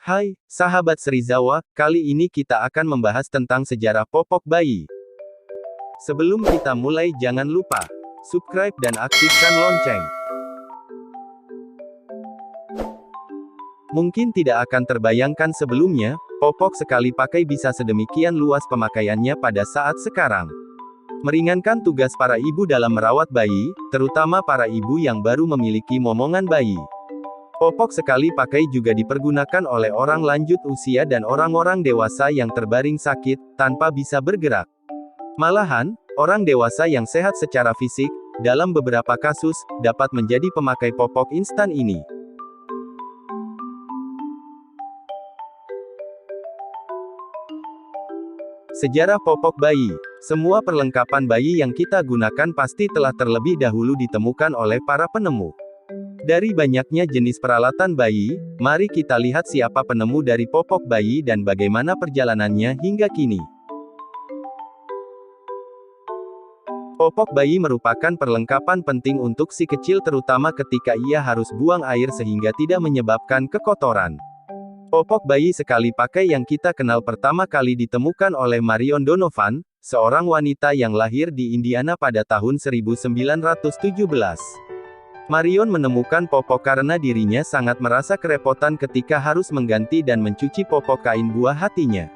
Hai, sahabat Serizawa, kali ini kita akan membahas tentang sejarah popok bayi. Sebelum kita mulai jangan lupa, subscribe dan aktifkan lonceng. Mungkin tidak akan terbayangkan sebelumnya, popok sekali pakai bisa sedemikian luas pemakaiannya pada saat sekarang. Meringankan tugas para ibu dalam merawat bayi, terutama para ibu yang baru memiliki momongan bayi. Popok sekali pakai juga dipergunakan oleh orang lanjut usia dan orang-orang dewasa yang terbaring sakit, tanpa bisa bergerak. Malahan, orang dewasa yang sehat secara fisik, dalam beberapa kasus, dapat menjadi pemakai popok instan ini. Sejarah popok bayi. Semua perlengkapan bayi yang kita gunakan pasti telah terlebih dahulu ditemukan oleh para penemu. Dari banyaknya jenis peralatan bayi, mari kita lihat siapa penemu dari popok bayi dan bagaimana perjalanannya hingga kini. Popok bayi merupakan perlengkapan penting untuk si kecil terutama ketika ia harus buang air sehingga tidak menyebabkan kekotoran. Popok bayi sekali pakai yang kita kenal pertama kali ditemukan oleh Marion Donovan, seorang wanita yang lahir di Indiana pada tahun 1917. Marion menemukan popok karena dirinya sangat merasa kerepotan ketika harus mengganti dan mencuci popok kain buah hatinya.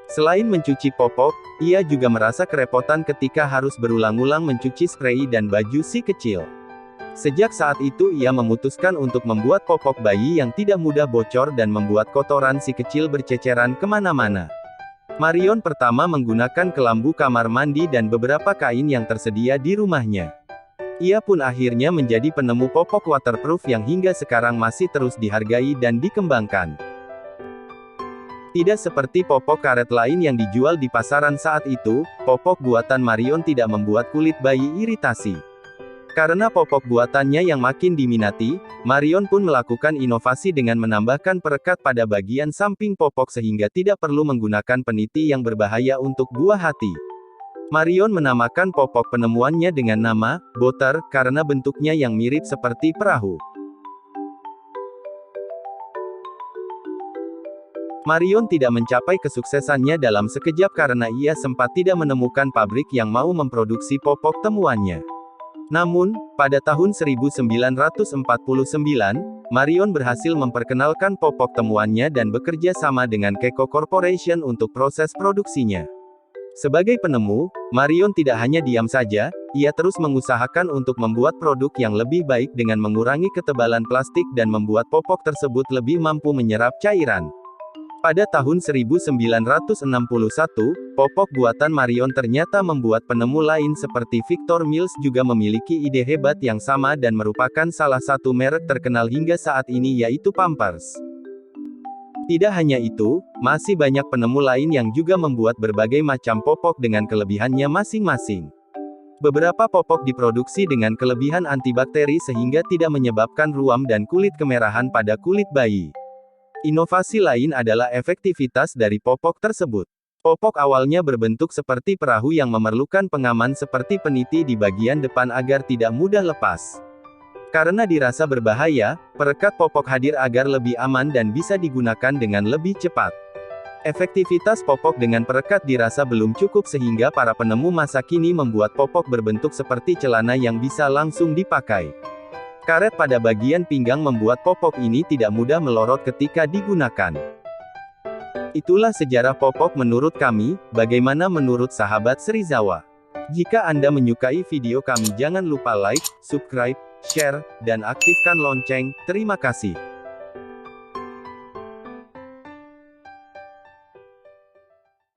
Selain mencuci popok, ia juga merasa kerepotan ketika harus berulang-ulang mencuci sprei dan baju si kecil. Sejak saat itu ia memutuskan untuk membuat popok bayi yang tidak mudah bocor dan membuat kotoran si kecil berceceran kemana-mana. Marion pertama menggunakan kelambu kamar mandi dan beberapa kain yang tersedia di rumahnya. Ia pun akhirnya menjadi penemu popok waterproof yang hingga sekarang masih terus dihargai dan dikembangkan. Tidak seperti popok karet lain yang dijual di pasaran saat itu, popok buatan Marion tidak membuat kulit bayi iritasi. Karena popok buatannya yang makin diminati, Marion pun melakukan inovasi dengan menambahkan perekat pada bagian samping popok sehingga tidak perlu menggunakan peniti yang berbahaya untuk buah hati. Marion menamakan popok penemuannya dengan nama botter karena bentuknya yang mirip seperti perahu. Marion tidak mencapai kesuksesannya dalam sekejap karena ia sempat tidak menemukan pabrik yang mau memproduksi popok temuannya. Namun, pada tahun 1949, Marion berhasil memperkenalkan popok temuannya dan bekerja sama dengan Keiko Corporation untuk proses produksinya. Sebagai penemu, Marion tidak hanya diam saja, ia terus mengusahakan untuk membuat produk yang lebih baik dengan mengurangi ketebalan plastik dan membuat popok tersebut lebih mampu menyerap cairan. Pada tahun 1961, popok buatan Marion ternyata membuat penemu lain seperti Victor Mills juga memiliki ide hebat yang sama dan merupakan salah satu merek terkenal hingga saat ini yaitu Pampers. Tidak hanya itu, masih banyak penemu lain yang juga membuat berbagai macam popok dengan kelebihannya masing-masing. Beberapa popok diproduksi dengan kelebihan antibakteri sehingga tidak menyebabkan ruam dan kulit kemerahan pada kulit bayi. Inovasi lain adalah efektivitas dari popok tersebut. Popok awalnya berbentuk seperti perahu yang memerlukan pengaman seperti peniti di bagian depan agar tidak mudah lepas. Karena dirasa berbahaya, perekat popok hadir agar lebih aman dan bisa digunakan dengan lebih cepat. Efektivitas popok dengan perekat dirasa belum cukup sehingga para penemu masa kini membuat popok berbentuk seperti celana yang bisa langsung dipakai. Karet pada bagian pinggang membuat popok ini tidak mudah melorot ketika digunakan. Itulah sejarah popok menurut kami, bagaimana menurut sahabat Serizawa? Jika Anda menyukai video kami jangan lupa like, subscribe, share, dan aktifkan lonceng. Terima kasih.